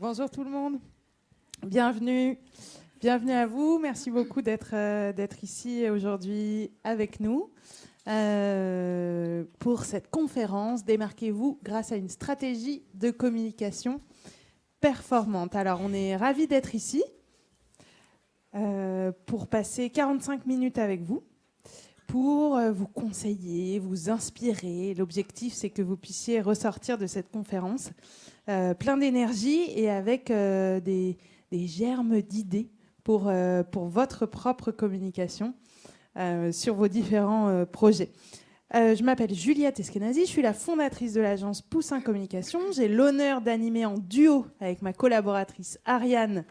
Bonjour tout le monde, bienvenue à vous. Merci beaucoup d'être ici aujourd'hui avec nous pour cette conférence. Démarquez-vous grâce à une stratégie de communication performante. Alors, on est ravis d'être ici pour passer 45 minutes avec vous, pour vous conseiller, vous inspirer. L'objectif, c'est que vous puissiez ressortir de cette conférence plein d'énergie et avec des germes d'idées pour votre propre communication sur vos différents projets. Je m'appelle Juliette Eskenazi, je suis la fondatrice de l'agence Poussin Communication. J'ai l'honneur d'animer en duo avec ma collaboratrice Ariane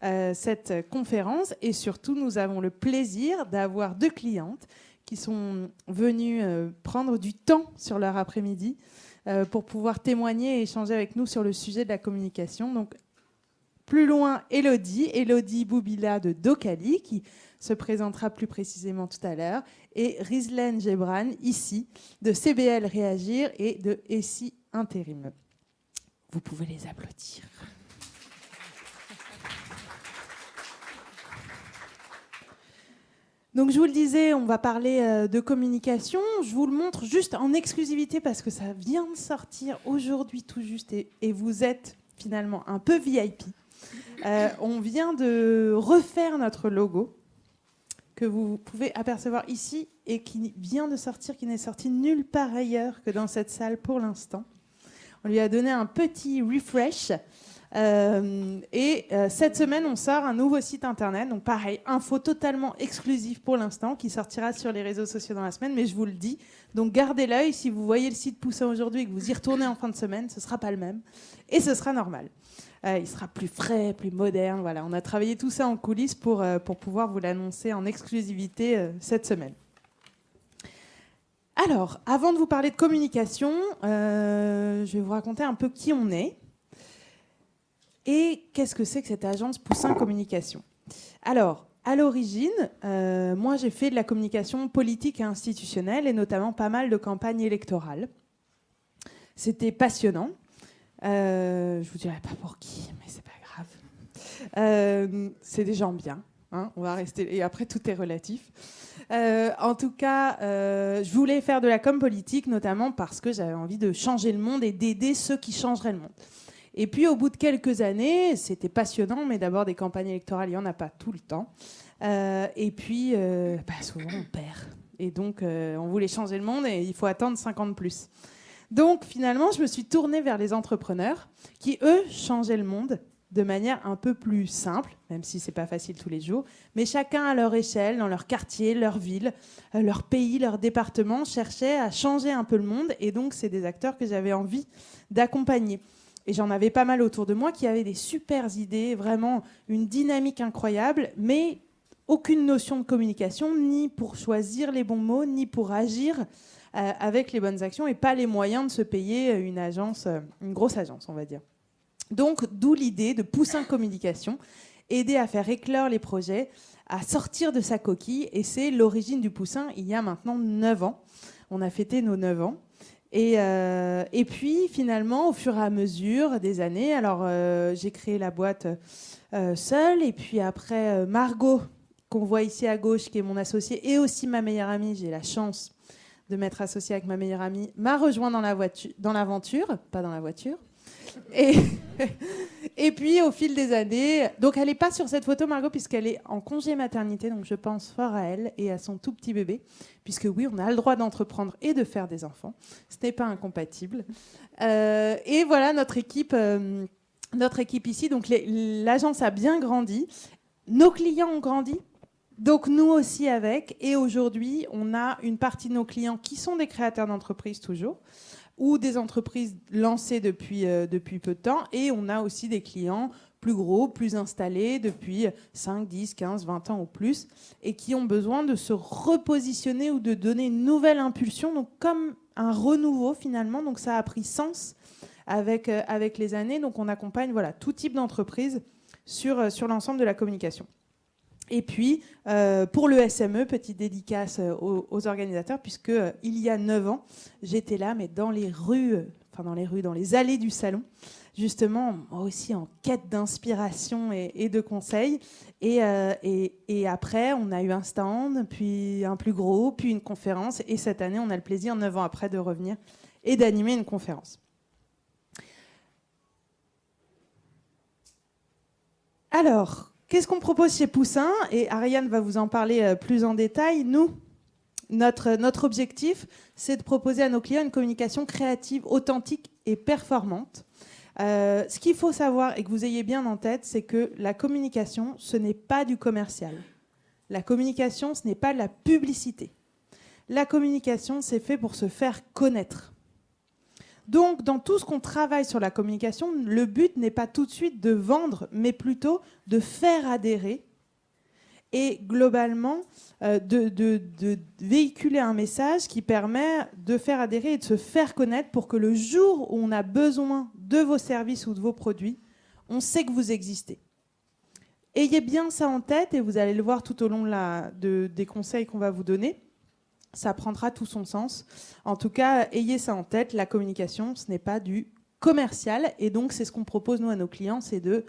cette conférence et surtout nous avons le plaisir d'avoir 2 clientes qui sont venues prendre du temps sur leur après-midi pour pouvoir témoigner et échanger avec nous sur le sujet de la communication. Donc, plus loin, Elodie Boubila de Docali, qui se présentera plus précisément tout à l'heure, et Rizlen Gebran, ici, de CBL Réagir et de ESI Intérim. Vous pouvez les applaudir. Donc, je vous le disais, on va parler de communication. Je vous le montre juste en exclusivité parce que ça vient de sortir aujourd'hui tout juste et vous êtes finalement un peu VIP. On vient de refaire notre logo que vous pouvez apercevoir ici et qui vient de sortir, qui n'est sorti nulle part ailleurs que dans cette salle pour l'instant. On lui a donné un petit refresh. Cette semaine, on sort un nouveau site internet. Donc pareil, info totalement exclusive pour l'instant qui sortira sur les réseaux sociaux dans la semaine. Mais je vous le dis, donc gardez l'œil. Si vous voyez le site Poussin aujourd'hui et que vous y retournez en fin de semaine, ce ne sera pas le même. Et ce sera normal. Il sera plus frais, plus moderne. Voilà, on a travaillé tout ça en coulisses pour pouvoir vous l'annoncer en exclusivité cette semaine. Alors, avant de vous parler de communication, je vais vous raconter un peu qui on est. Et qu'est-ce que c'est que cette agence Poussin Communication ? Alors, à l'origine, moi, j'ai fait de la communication politique et institutionnelle, et notamment pas mal de campagnes électorales. C'était passionnant. Je vous dirai pas pour qui, mais c'est pas grave. C'est des gens bien. Hein, on va rester. Et après, tout est relatif. En tout cas, je voulais faire de la com politique, notamment parce que j'avais envie de changer le monde et d'aider ceux qui changeraient le monde. Et puis, au bout de quelques années, c'était passionnant, mais d'abord, des campagnes électorales, il n'y en a pas tout le temps. Et puis, souvent, on perd. Et donc, on voulait changer le monde et il faut attendre 5 ans de plus. Donc, finalement, je me suis tournée vers les entrepreneurs qui, eux, changeaient le monde de manière un peu plus simple, même si ce n'est pas facile tous les jours, mais chacun à leur échelle, dans leur quartier, leur ville, leur pays, leur département, cherchait à changer un peu le monde. Et donc, c'est des acteurs que j'avais envie d'accompagner. Et j'en avais pas mal autour de moi qui avaient des super idées, vraiment une dynamique incroyable, mais aucune notion de communication, ni pour choisir les bons mots, ni pour agir avec les bonnes actions, et pas les moyens de se payer une agence, une grosse agence, on va dire. Donc, d'où l'idée de Poussin Communication, aider à faire éclore les projets, à sortir de sa coquille, et c'est l'origine du Poussin il y a maintenant 9 ans. On a fêté nos 9 ans. Et puis, finalement, au fur et à mesure des années, alors j'ai créé la boîte seule, et puis après, Margot, qu'on voit ici à gauche, qui est mon associée, et aussi ma meilleure amie, j'ai la chance de m'être associée avec ma meilleure amie, m'a rejoint dans l'aventure, pas dans la voiture. Et puis, au fil des années... Donc, elle n'est pas sur cette photo, Margot, puisqu'elle est en congé maternité. Donc, je pense fort à elle et à son tout petit bébé. Puisque, oui, on a le droit d'entreprendre et de faire des enfants. Ce n'est pas incompatible. Et voilà notre équipe ici. Donc, l'agence a bien grandi. Nos clients ont grandi. Donc, nous aussi avec. Et aujourd'hui, on a une partie de nos clients qui sont des créateurs d'entreprises toujours, ou des entreprises lancées depuis peu de temps. Et on a aussi des clients plus gros, plus installés depuis 5, 10, 15, 20 ans ou plus, et qui ont besoin de se repositionner ou de donner une nouvelle impulsion, donc comme un renouveau finalement. Donc ça a pris sens avec les années. Donc on accompagne tout type d'entreprise sur l'ensemble de la communication. Et puis, pour le SME, petite dédicace aux organisateurs, puisque il y a 9 ans, j'étais là, mais dans les rues dans les rues, dans les allées du salon, justement, moi aussi en quête d'inspiration et de conseils. Et après, on a eu un stand, puis un plus gros, puis une conférence. Et cette année, on a le plaisir, 9 ans après, de revenir et d'animer une conférence. Alors, qu'est-ce qu'on propose chez Poussin ? Et Ariane va vous en parler plus en détail. Nous, notre objectif, c'est de proposer à nos clients une communication créative, authentique et performante. Ce qu'il faut savoir et que vous ayez bien en tête, c'est que la communication, ce n'est pas du commercial. La communication, ce n'est pas de la publicité. La communication, c'est fait pour se faire connaître. Donc, dans tout ce qu'on travaille sur la communication, le but n'est pas tout de suite de vendre, mais plutôt de faire adhérer et globalement de véhiculer un message qui permet de faire adhérer et de se faire connaître pour que le jour où on a besoin de vos services ou de vos produits, on sait que vous existez. Ayez bien ça en tête et vous allez le voir tout au long des conseils qu'on va vous donner. Ça prendra tout son sens. En tout cas, ayez ça en tête, la communication, ce n'est pas du commercial. Et donc, c'est ce qu'on propose, nous, à nos clients, c'est de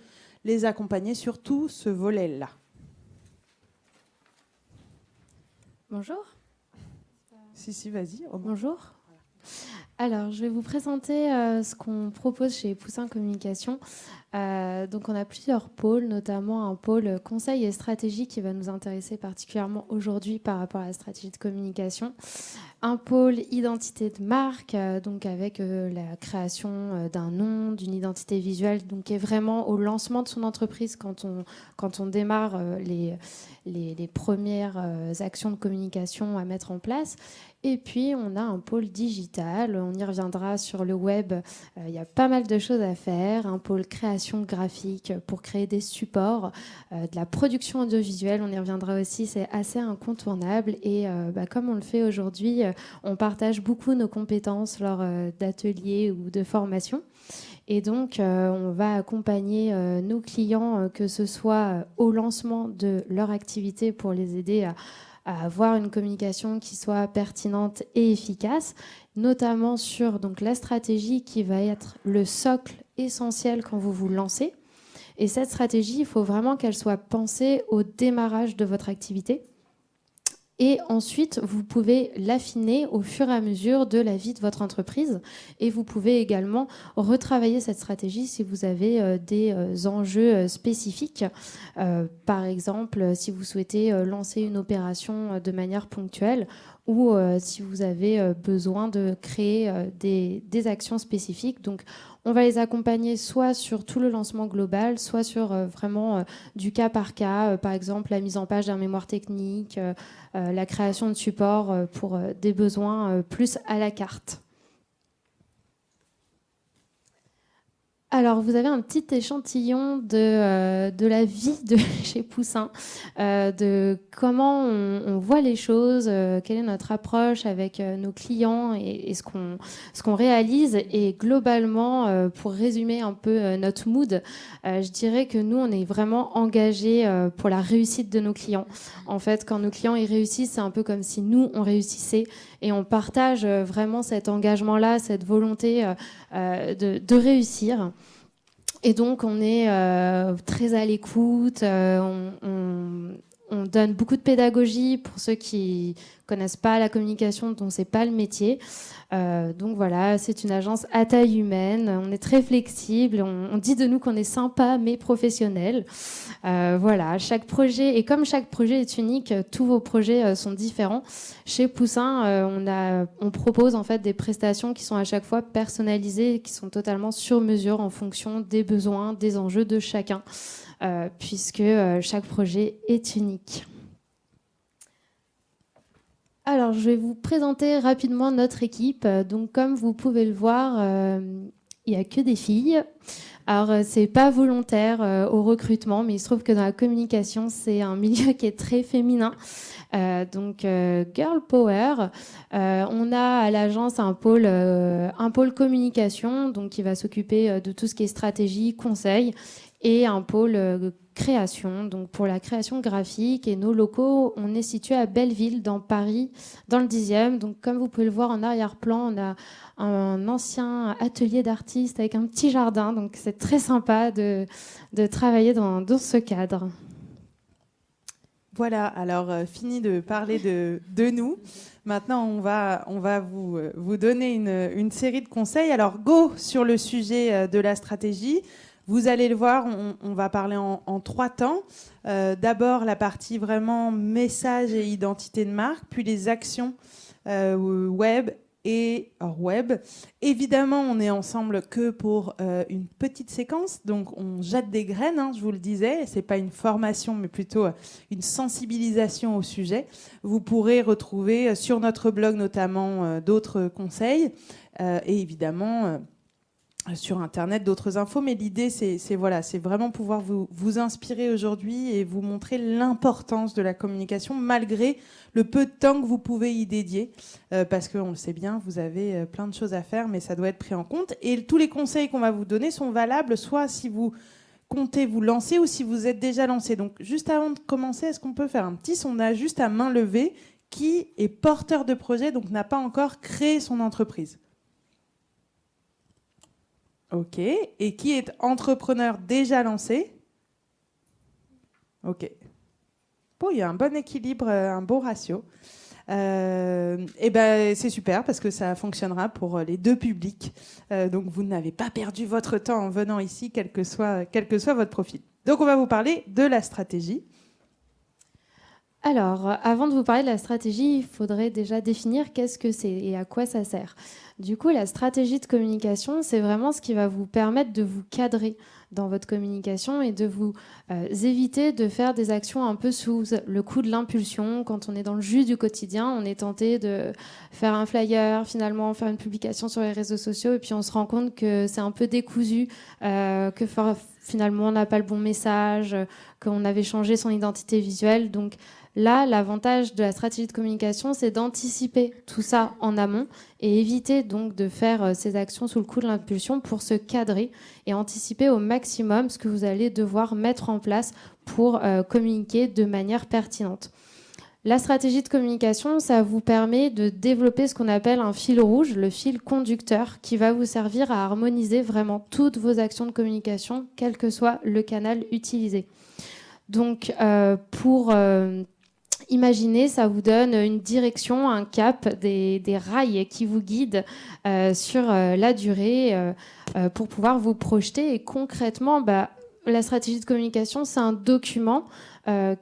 les accompagner sur tout ce volet-là. Bonjour. Si, vas-y. Oh, bonjour. Alors, je vais vous présenter ce qu'on propose chez Poussin Communication. Donc, on a plusieurs pôles, notamment un pôle conseil et stratégie qui va nous intéresser particulièrement aujourd'hui par rapport à la stratégie de communication. Un pôle identité de marque, donc avec la création d'un nom, d'une identité visuelle, donc qui est vraiment au lancement de son entreprise quand on démarre les premières actions de communication à mettre en place. Et puis, on a un pôle digital. On y reviendra sur le web. Il y a pas mal de choses à faire. Un pôle création graphique pour créer des supports, de la production audiovisuelle. On y reviendra aussi. C'est assez incontournable. Et comme on le fait aujourd'hui, on partage beaucoup nos compétences lors d'ateliers ou de formations. Et donc, on va accompagner nos clients, que ce soit au lancement de leur activité pour les aider à avoir une communication qui soit pertinente et efficace, notamment sur donc, la stratégie qui va être le socle essentiel quand vous vous lancez. Et cette stratégie, il faut vraiment qu'elle soit pensée au démarrage de votre activité. Et ensuite, vous pouvez l'affiner au fur et à mesure de la vie de votre entreprise. Et vous pouvez également retravailler cette stratégie si vous avez des enjeux spécifiques. Par exemple, si vous souhaitez lancer une opération de manière ponctuelle ou si vous avez besoin de créer des actions spécifiques. Donc, on va les accompagner soit sur tout le lancement global, soit sur vraiment du cas par cas, par exemple la mise en page d'un mémoire technique, la création de supports pour des besoins plus à la carte. Alors, vous avez un petit échantillon de la vie de chez Poussin, de comment on voit les choses, quelle est notre approche avec nos clients et ce qu'on réalise. Et globalement, pour résumer un peu notre mood, je dirais que nous, on est vraiment engagés pour la réussite de nos clients. En fait, quand nos clients ils réussissent, c'est un peu comme si nous, on réussissait. Et on partage vraiment cet engagement-là, cette volonté de réussir. Et donc, on est très à l'écoute, on donne beaucoup de pédagogie pour ceux qui connaissent pas la communication, dont c'est pas le métier. Donc voilà, c'est une agence à taille humaine. On est très flexible. On dit de nous qu'on est sympa mais professionnel. Voilà, chaque projet, et comme chaque projet est unique, tous vos projets sont différents. Chez Poussin, on propose en fait des prestations qui sont à chaque fois personnalisées, qui sont totalement sur mesure en fonction des besoins, des enjeux de chacun, puisque chaque projet est unique. Alors, je vais vous présenter rapidement notre équipe. Donc, comme vous pouvez le voir, il n'y a que des filles. Alors, c'est pas volontaire au recrutement, mais il se trouve que dans la communication, c'est un milieu qui est très féminin. Donc, Girl Power. On a à l'agence un pôle communication, donc qui va s'occuper de tout ce qui est stratégie, conseil, et un pôle création, donc pour la création graphique. Et nos locaux, on est situé à Belleville, dans Paris, dans le 10e. Donc, comme vous pouvez le voir en arrière-plan, on a un ancien atelier d'artistes avec un petit jardin. Donc, c'est très sympa de travailler dans ce cadre. Voilà, alors fini de parler de nous. Maintenant, on va vous donner une série de conseils. Alors, go sur le sujet de la stratégie. Vous allez le voir, on va parler en 3 temps. D'abord, la partie vraiment message et identité de marque, puis les actions web et hors web. Évidemment, on est ensemble que pour une petite séquence, donc on jette des graines, hein, je vous le disais. C'est pas une formation, mais plutôt une sensibilisation au sujet. Vous pourrez retrouver sur notre blog notamment d'autres conseils et évidemment sur Internet d'autres infos, mais l'idée c'est vraiment pouvoir vous inspirer aujourd'hui et vous montrer l'importance de la communication malgré le peu de temps que vous pouvez y dédier, parce qu'on le sait bien, vous avez plein de choses à faire, mais ça doit être pris en compte. Et tous les conseils qu'on va vous donner sont valables, soit si vous comptez vous lancer ou si vous êtes déjà lancé. Donc juste avant de commencer, est-ce qu'on peut faire un petit sondage juste à main levée qui est porteur de projet, donc n'a pas encore créé son entreprise? Ok. Et qui est entrepreneur déjà lancé? Ok. Bon, il y a un bon équilibre, un beau ratio. Et ben, c'est super parce que ça fonctionnera pour les deux publics. Donc, vous n'avez pas perdu votre temps en venant ici, quel que soit votre profil. Donc, on va vous parler de la stratégie. Alors, avant de vous parler de la stratégie, il faudrait déjà définir qu'est-ce que c'est et à quoi ça sert. Du coup, la stratégie de communication, c'est vraiment ce qui va vous permettre de vous cadrer dans votre communication et de vous éviter de faire des actions un peu sous le coup de l'impulsion. Quand on est dans le jus du quotidien, on est tenté de faire un flyer, finalement faire une publication sur les réseaux sociaux et puis on se rend compte que c'est un peu décousu, que finalement on n'a pas le bon message, qu'on avait changé son identité visuelle. Donc là, l'avantage de la stratégie de communication, c'est d'anticiper tout ça en amont et éviter donc de faire ces actions sous le coup de l'impulsion pour se cadrer et anticiper au maximum ce que vous allez devoir mettre en place pour communiquer de manière pertinente. La stratégie de communication, ça vous permet de développer ce qu'on appelle un fil rouge, le fil conducteur, qui va vous servir à harmoniser vraiment toutes vos actions de communication, quel que soit le canal utilisé. Donc, pour imaginez, ça vous donne une direction, un cap, des rails qui vous guident sur la durée pour pouvoir vous projeter. Et concrètement, la stratégie de communication, c'est un document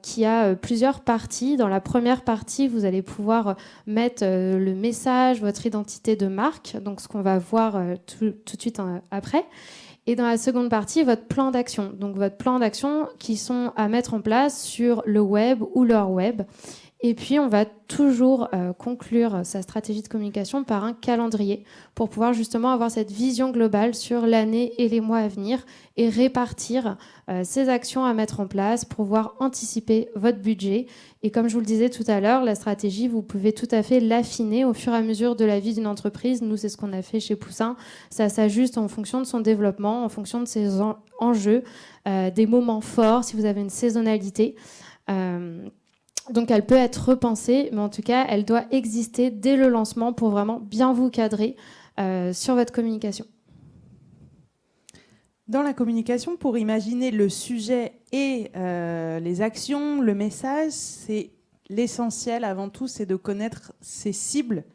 qui a plusieurs parties. Dans la première partie, vous allez pouvoir mettre le message, votre identité de marque, donc ce qu'on va voir tout de suite après. Et dans la seconde partie, votre plan d'action. Donc votre plan d'action qui sont à mettre en place sur le web ou leur web. Et puis, on va toujours conclure sa stratégie de communication par un calendrier pour pouvoir justement avoir cette vision globale sur l'année et les mois à venir et répartir ces actions à mettre en place pour pouvoir anticiper votre budget. Et comme je vous le disais tout à l'heure, la stratégie, vous pouvez tout à fait l'affiner au fur et à mesure de la vie d'une entreprise. Nous, c'est ce qu'on a fait chez Poussin. Ça s'ajuste en fonction de son développement, en fonction de ses enjeux, des moments forts, si vous avez une saisonnalité. Donc elle peut être repensée, mais en tout cas, elle doit exister dès le lancement pour vraiment bien vous cadrer sur votre communication. Dans la communication, pour imaginer le sujet et les actions, le message, c'est l'essentiel avant tout, c'est de connaître ses cibles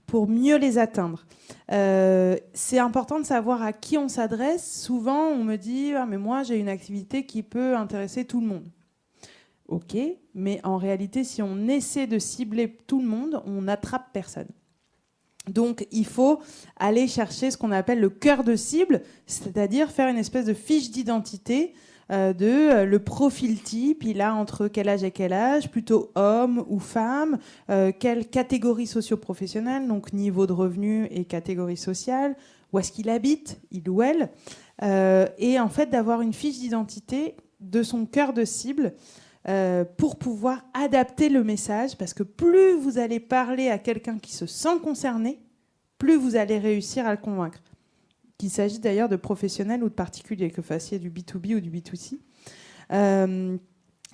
pour mieux les atteindre. C'est important de savoir à qui on s'adresse. Souvent, on me dit « Ah, mais moi, j'ai une activité qui peut intéresser tout le monde ». Ok, mais en réalité, si on essaie de cibler tout le monde, on n'attrape personne. Donc, il faut aller chercher ce qu'on appelle le cœur de cible, c'est-à-dire faire une espèce de fiche d'identité de le profil type. Il a entre quel âge et quel âge, plutôt homme ou femme, quelle catégorie socio-professionnelle, donc niveau de revenu et catégorie sociale, où est-ce qu'il habite, il ou elle, et en fait d'avoir une fiche d'identité de son cœur de cible pour pouvoir adapter le message, parce que plus vous allez parler à quelqu'un qui se sent concerné, plus vous allez réussir à le convaincre. Qu'il s'agit d'ailleurs de professionnels ou de particuliers, que vous fassiez du B2B ou du B2C.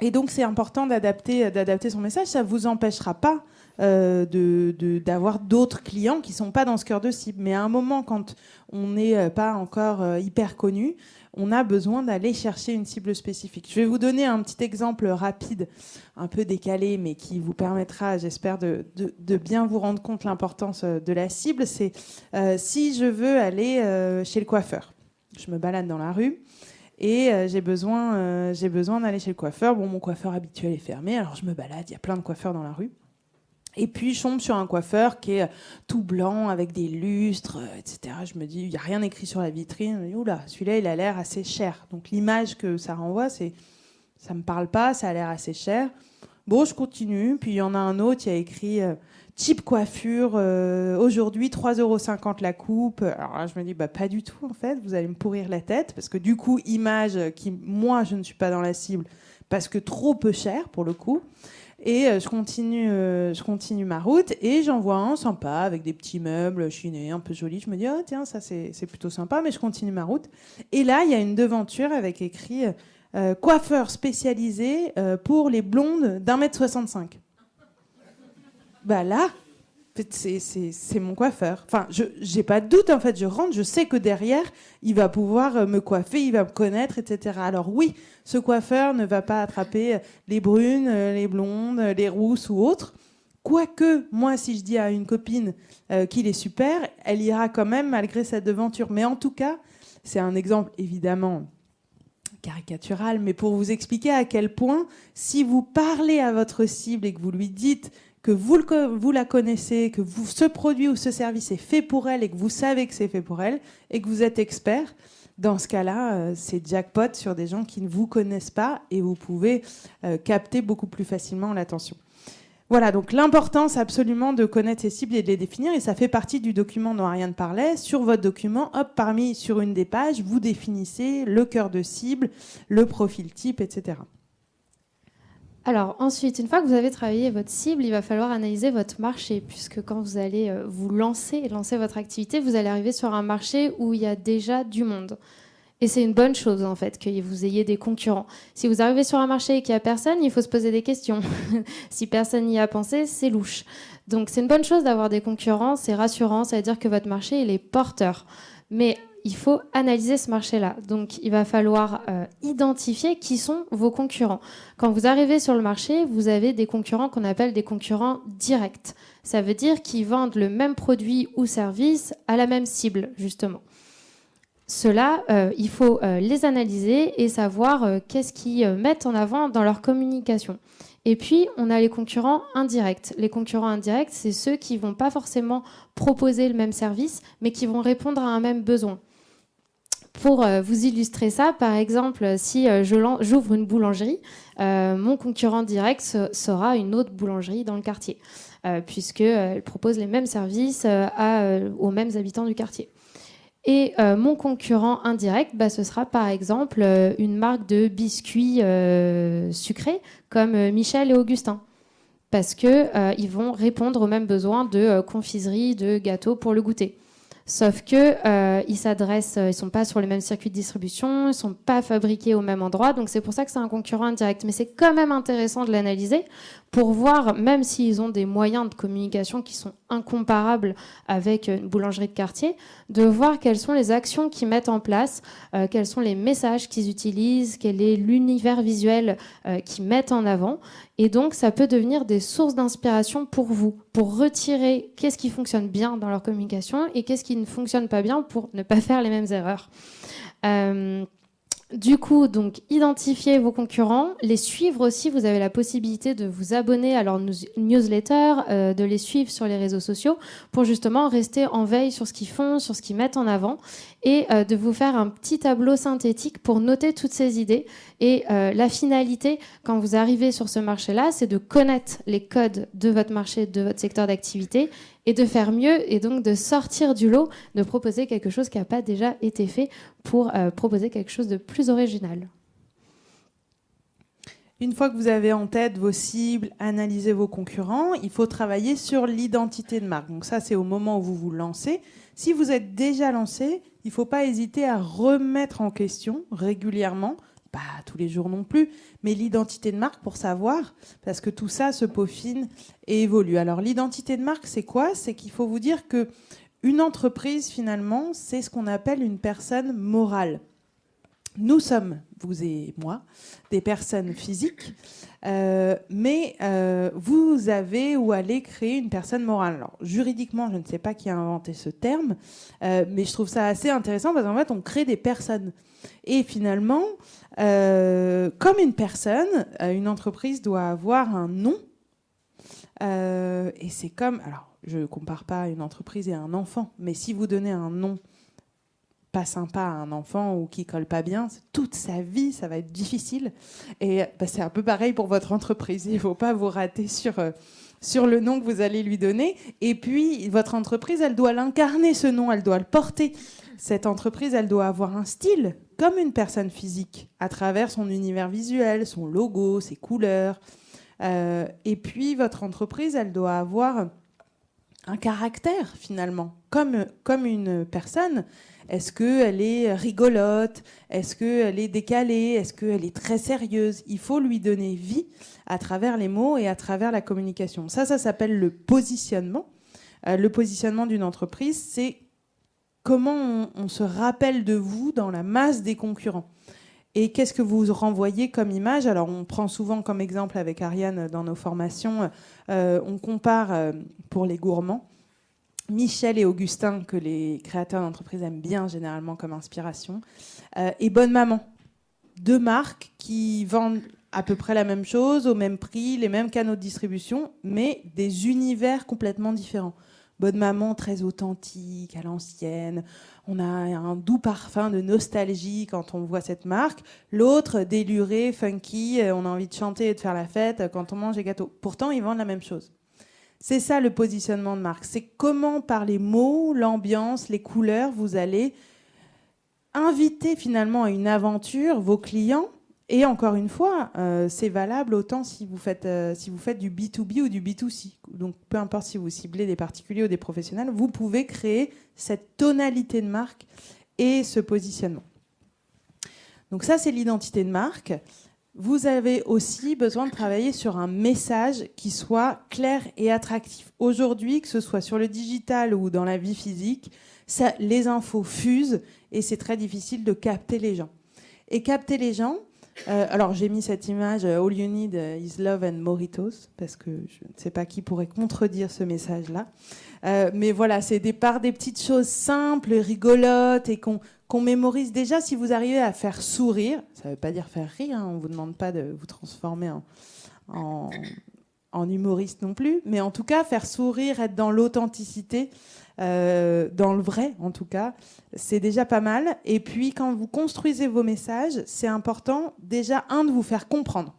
Et donc, c'est important d'adapter son message. Ça ne vous empêchera pas d'avoir d'autres clients qui ne sont pas dans ce cœur de cible. Mais à un moment, quand on n'est pas encore hyper connu, on a besoin d'aller chercher une cible spécifique. Je vais vous donner un petit exemple rapide, un peu décalé, mais qui vous permettra, j'espère, de bien vous rendre compte de l'importance de la cible. C'est si je veux aller chez le coiffeur. Je me balade dans la rue et j'ai besoin d'aller chez le coiffeur. Bon, mon coiffeur habituel est fermé, alors je me balade, il y a plein de coiffeurs dans la rue. Et puis, je tombe sur un coiffeur qui est tout blanc, avec des lustres, etc. Je me dis, il n'y a rien écrit sur la vitrine. Je me dis, oula, celui-là, il a l'air assez cher. Donc, l'image que ça renvoie, c'est, ça ne me parle pas, ça a l'air assez cher. Bon, je continue. Puis, il y en a un autre qui a écrit type coiffure, aujourd'hui, 3,50 € la coupe. Alors là, je me dis, pas du tout, en fait. Vous allez me pourrir la tête. Parce que du coup, image qui, moi, je ne suis pas dans la cible, parce que trop peu cher, pour le coup. Et je continue ma route et j'en vois un sympa avec des petits meubles chinés un peu jolis. Je me dis, oh tiens, ça c'est plutôt sympa, mais je continue ma route. Et là, il y a une devanture avec écrit coiffeur spécialisé pour les blondes d'1,65 m. Là, c'est mon coiffeur. Enfin, j'ai pas de doute, en fait. Je rentre, je sais que derrière, il va pouvoir me coiffer, il va me connaître, etc. Alors oui, ce coiffeur ne va pas attraper les brunes, les blondes, les rousses ou autres. Quoique, moi, si je dis à une copine qu'il est super, elle ira quand même malgré cette devanture. Mais en tout cas, c'est un exemple évidemment caricatural, mais pour vous expliquer à quel point, si vous parlez à votre cible et que vous lui dites que vous la connaissez, que ce produit ou ce service est fait pour elle et que vous savez que c'est fait pour elle et que vous êtes expert, dans ce cas-là, c'est jackpot sur des gens qui ne vous connaissent pas et vous pouvez capter beaucoup plus facilement l'attention. Voilà, donc l'importance absolument de connaître ses cibles et de les définir, et ça fait partie du document dont Ariane parlait. Sur votre document, sur une des pages, vous définissez le cœur de cible, le profil type, etc. Alors ensuite, une fois que vous avez travaillé votre cible, il va falloir analyser votre marché, puisque quand vous allez vous lancer votre activité, vous allez arriver sur un marché où il y a déjà du monde. Et c'est une bonne chose, en fait, que vous ayez des concurrents. Si vous arrivez sur un marché et qu'il n'y a personne, il faut se poser des questions. Si personne n'y a pensé, c'est louche. Donc c'est une bonne chose d'avoir des concurrents, c'est rassurant, ça veut dire que votre marché, il est porteur. Mais il faut analyser ce marché-là. Donc, il va falloir identifier qui sont vos concurrents. Quand vous arrivez sur le marché, vous avez des concurrents qu'on appelle des concurrents directs. Ça veut dire qu'ils vendent le même produit ou service à la même cible, justement. Ceux-là, il faut les analyser et savoir qu'est-ce qu'ils mettent en avant dans leur communication. Et puis, on a les concurrents indirects. Les concurrents indirects, c'est ceux qui ne vont pas forcément proposer le même service, mais qui vont répondre à un même besoin. Pour vous illustrer ça, par exemple, si j'ouvre une boulangerie, mon concurrent direct sera une autre boulangerie dans le quartier, puisqu'elle propose les mêmes services aux mêmes habitants du quartier. Et mon concurrent indirect, ce sera par exemple une marque de biscuits sucrés comme Michel et Augustin, parce qu'ils vont répondre aux mêmes besoins de confiserie, de gâteaux pour le goûter. Sauf que ils sont pas sur les mêmes circuits de distribution, ils sont pas fabriqués au même endroit, donc c'est pour ça que c'est un concurrent indirect. Mais c'est quand même intéressant de l'analyser pour voir, même s'ils ont des moyens de communication qui sont incomparables avec une boulangerie de quartier, de voir quelles sont les actions qu'ils mettent en place, quels sont les messages qu'ils utilisent, quel est l'univers visuel qu'ils mettent en avant. Et donc, ça peut devenir des sources d'inspiration pour vous, pour retirer qu'est-ce qui fonctionne bien dans leur communication et qu'est-ce qui ne fonctionne pas bien pour ne pas faire les mêmes erreurs. Du coup, donc, identifiez vos concurrents, les suivre aussi. Vous avez la possibilité de vous abonner à leur newsletter, de les suivre sur les réseaux sociaux pour justement rester en veille sur ce qu'ils font, sur ce qu'ils mettent en avant et de vous faire un petit tableau synthétique pour noter toutes ces idées. Et la finalité, quand vous arrivez sur ce marché-là, c'est de connaître les codes de votre marché, de votre secteur d'activité et de faire mieux et donc de sortir du lot, de proposer quelque chose qui n'a pas déjà été fait pour proposer quelque chose de plus original. Une fois que vous avez en tête vos cibles, analysé vos concurrents, il faut travailler sur l'identité de marque. Donc ça, c'est au moment où vous vous lancez. Si vous êtes déjà lancé, il ne faut pas hésiter à remettre en question régulièrement, pas tous les jours non plus, mais l'identité de marque pour savoir, parce que tout ça se peaufine et évolue. Alors l'identité de marque, c'est quoi ? C'est qu'il faut vous dire qu'une entreprise, finalement, c'est ce qu'on appelle une personne morale. Nous sommes, vous et moi, des personnes physiques, mais vous avez ou allez créer une personne morale. Alors, juridiquement, je ne sais pas qui a inventé ce terme, mais je trouve ça assez intéressant parce qu'en fait, on crée des personnes. Et finalement, comme une personne, une entreprise doit avoir un nom. Et c'est comme... Alors, je ne compare pas une entreprise et un enfant, mais si vous donnez un nom pas sympa à un enfant ou qui colle pas bien, toute sa vie, ça va être difficile. Et c'est un peu pareil pour votre entreprise. Il ne faut pas vous rater sur le nom que vous allez lui donner. Et puis, votre entreprise, elle doit l'incarner, ce nom, elle doit le porter. Cette entreprise, elle doit avoir un style, comme une personne physique, à travers son univers visuel, son logo, ses couleurs. Et puis, votre entreprise, elle doit avoir un caractère, finalement, comme une personne. Est-ce qu'elle est rigolote ? Est-ce qu'elle est décalée ? Est-ce qu'elle est très sérieuse ? Il faut lui donner vie à travers les mots et à travers la communication. Ça s'appelle le positionnement. Le positionnement d'une entreprise, c'est comment on se rappelle de vous dans la masse des concurrents. Et qu'est-ce que vous renvoyez comme image ? Alors, on prend souvent comme exemple avec Ariane dans nos formations, on compare pour les gourmands, Michel et Augustin, que les créateurs d'entreprises aiment bien généralement comme inspiration, et Bonne Maman. 2 marques qui vendent à peu près la même chose, au même prix, les mêmes canaux de distribution, mais des univers complètement différents. Bonne Maman, très authentique, à l'ancienne. On a un doux parfum de nostalgie quand on voit cette marque. L'autre, déluré, funky, on a envie de chanter et de faire la fête quand on mange les gâteaux. Pourtant, ils vendent la même chose. C'est ça le positionnement de marque. C'est comment, par les mots, l'ambiance, les couleurs, vous allez inviter finalement à une aventure vos clients. Et encore une fois, c'est valable autant si vous faites du B2B ou du B2C. Donc, peu importe si vous ciblez des particuliers ou des professionnels, vous pouvez créer cette tonalité de marque et ce positionnement. Donc ça, c'est l'identité de marque. Vous avez aussi besoin de travailler sur un message qui soit clair et attractif. Aujourd'hui, que ce soit sur le digital ou dans la vie physique, les infos fusent et c'est très difficile de capter les gens. Et capter les gens, alors j'ai mis cette image All you need is love and Moritos parce que je ne sais pas qui pourrait contredire ce message-là. Mais voilà, c'est par des petites choses simples, rigolotes et qu'on mémorise déjà. Si vous arrivez à faire sourire, ça ne veut pas dire faire rire, hein, on ne vous demande pas de vous transformer en humoriste non plus, mais en tout cas faire sourire, être dans l'authenticité, dans le vrai en tout cas, c'est déjà pas mal. Et puis quand vous construisez vos messages, c'est important déjà de vous faire comprendre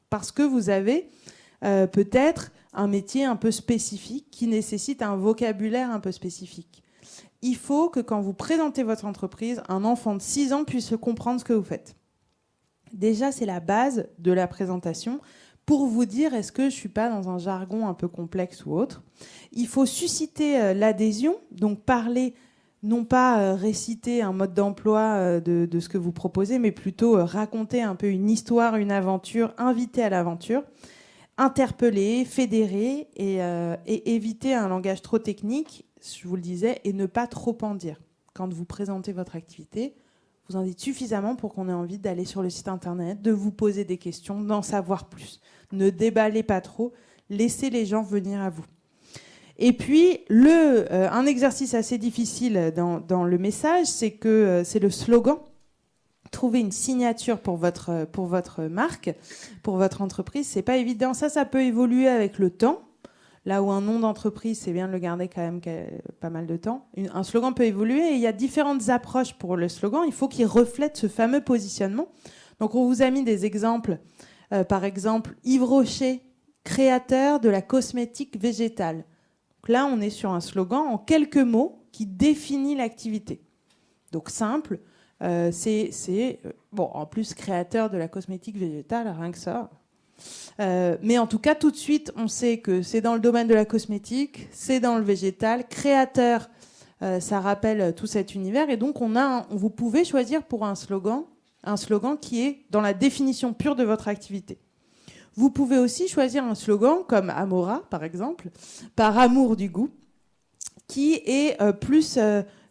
parce que vous avez peut-être un métier un peu spécifique qui nécessite un vocabulaire un peu spécifique. Il faut que quand vous présentez votre entreprise, un enfant de 6 ans puisse comprendre ce que vous faites. Déjà, c'est la base de la présentation pour vous dire est-ce que je ne suis pas dans un jargon un peu complexe ou autre. Il faut susciter l'adhésion, donc parler, non pas réciter un mode d'emploi de ce que vous proposez, mais plutôt raconter un peu une histoire, une aventure, inviter à l'aventure, interpeller, fédérer et éviter un langage trop technique, je vous le disais, et ne pas trop en dire. Quand vous présentez votre activité, vous en dites suffisamment pour qu'on ait envie d'aller sur le site internet, de vous poser des questions, d'en savoir plus. Ne déballez pas trop, laissez les gens venir à vous. Et puis, un exercice assez difficile dans le message, c'est le slogan. Trouver une signature pour votre marque, pour votre entreprise, c'est pas évident. Ça peut évoluer avec le temps. Là où un nom d'entreprise, c'est bien de le garder quand même pas mal de temps. Un slogan peut évoluer et il y a différentes approches pour le slogan. Il faut qu'il reflète ce fameux positionnement. Donc, on vous a mis des exemples. Par exemple, Yves Rocher, créateur de la cosmétique végétale. Donc là, on est sur un slogan en quelques mots qui définit l'activité. Donc simple, bon, en plus créateur de la cosmétique végétale, rien que ça. Mais en tout cas, tout de suite, on sait que c'est dans le domaine de la cosmétique, c'est dans le végétal. Créateur, ça rappelle tout cet univers. Et donc, vous pouvez choisir pour un slogan qui est dans la définition pure de votre activité. Vous pouvez aussi choisir un slogan comme Amora, par exemple, par amour du goût, qui est plus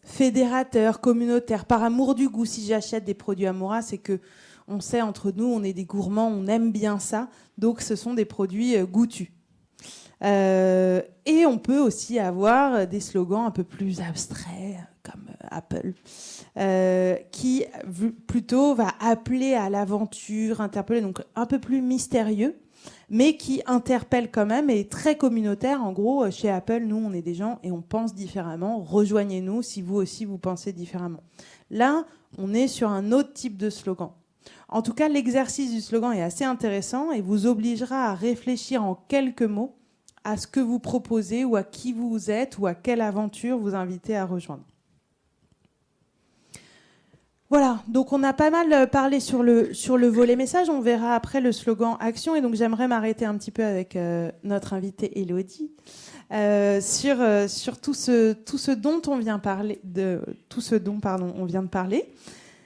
fédérateur, communautaire, par amour du goût. Si j'achète des produits Amora, c'est que on sait entre nous, on est des gourmands, on aime bien ça, donc ce sont des produits goûtus. Et on peut aussi avoir des slogans un peu plus abstraits, comme Apple, qui plutôt va appeler à l'aventure, interpeller, donc un peu plus mystérieux, mais qui interpelle quand même et est très communautaire. En gros, chez Apple, nous, on est des gens et on pense différemment. Rejoignez-nous si vous aussi, vous pensez différemment. Là, on est sur un autre type de slogan. En tout cas, l'exercice du slogan est assez intéressant et vous obligera à réfléchir en quelques mots à ce que vous proposez ou à qui vous êtes ou à quelle aventure vous invitez à rejoindre. Voilà, donc on a pas mal parlé sur le volet message. On verra après le slogan action. Et donc j'aimerais m'arrêter un petit peu avec notre invitée Élodie sur tout ce dont on vient de parler.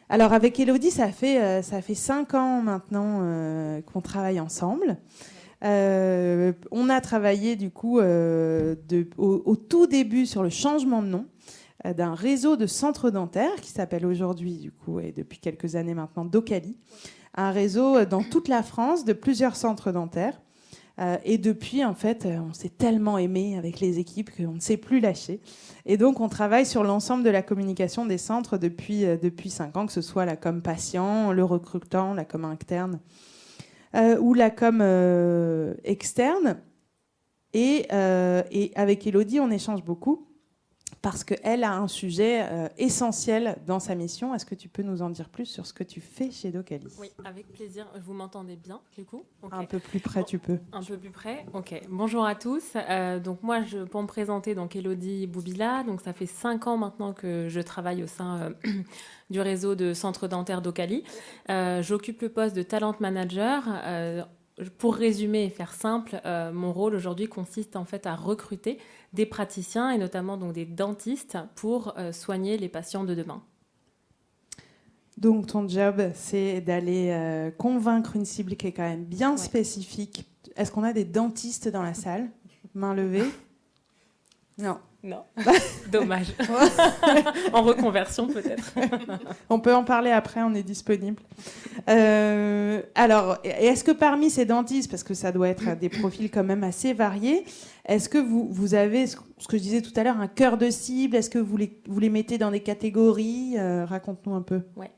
Alors avec Élodie, ça fait 5 ans maintenant qu'on travaille ensemble. On a travaillé du coup au tout début sur le changement de nom d'un réseau de centres dentaires qui s'appelle aujourd'hui du coup et depuis quelques années maintenant Docali, un réseau dans toute la France de plusieurs centres dentaires. Et depuis, en fait, on s'est tellement aimé avec les équipes qu'on ne s'est plus lâché. Et donc, on travaille sur l'ensemble de la communication des centres depuis 5 ans, que ce soit la com patient, le recrutant, la com interne ou la com externe. Et avec Élodie, on échange beaucoup parce qu'elle a un sujet essentiel dans sa mission. Est-ce que tu peux nous en dire plus sur ce que tu fais chez Docali ? Oui, avec plaisir. Vous m'entendez bien, du coup ? Okay. Un peu plus près, tu peux. Un peu plus près, ok. Bonjour à tous. Donc moi, pour me présenter, donc Élodie Boubila. Donc ça fait 5 ans maintenant que je travaille au sein du réseau de centres dentaires Docali. J'occupe le poste de talent manager. Pour résumer et faire simple, mon rôle aujourd'hui consiste en fait à recruter des praticiens et notamment donc des dentistes pour soigner les patients de demain. Donc ton job, c'est d'aller convaincre une cible qui est quand même bien spécifique. Est-ce qu'on a des dentistes dans la salle ? Main levée ? Non. Non, dommage. En reconversion peut-être. On peut en parler après, on est disponible. Alors, est-ce que parmi ces dentistes, parce que ça doit être des profils quand même assez variés, est-ce que vous avez, ce que je disais tout à l'heure, un cœur de cible ? Est-ce que vous les mettez dans des catégories ? Raconte-nous un peu. Ouais.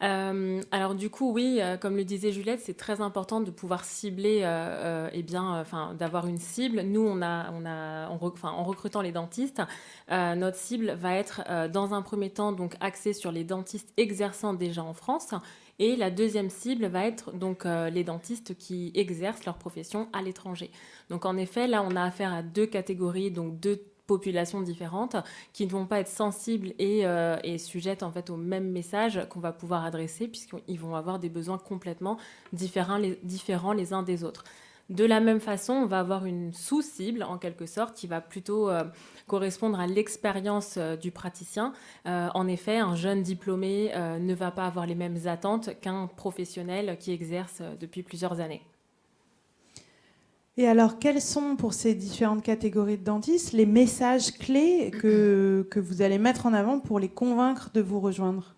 Alors du coup, oui, comme le disait Juliette, c'est très important de pouvoir cibler, d'avoir une cible. Nous, en recrutant les dentistes, notre cible va être dans un premier temps donc axée sur les dentistes exerçant déjà en France. Et la deuxième cible va être donc les dentistes qui exercent leur profession à l'étranger. Donc en effet, là, on a affaire à 2 catégories, donc 2 populations différentes qui ne vont pas être sensibles et sujettes en fait au même message qu'on va pouvoir adresser puisqu'ils vont avoir des besoins complètement différents les uns des autres. De la même façon, on va avoir une sous-cible en quelque sorte qui va plutôt correspondre à l'expérience du praticien. En effet, un jeune diplômé ne va pas avoir les mêmes attentes qu'un professionnel qui exerce depuis plusieurs années. Et alors, quels sont pour ces différentes catégories de dentistes les messages clés que vous allez mettre en avant pour les convaincre de vous rejoindre ?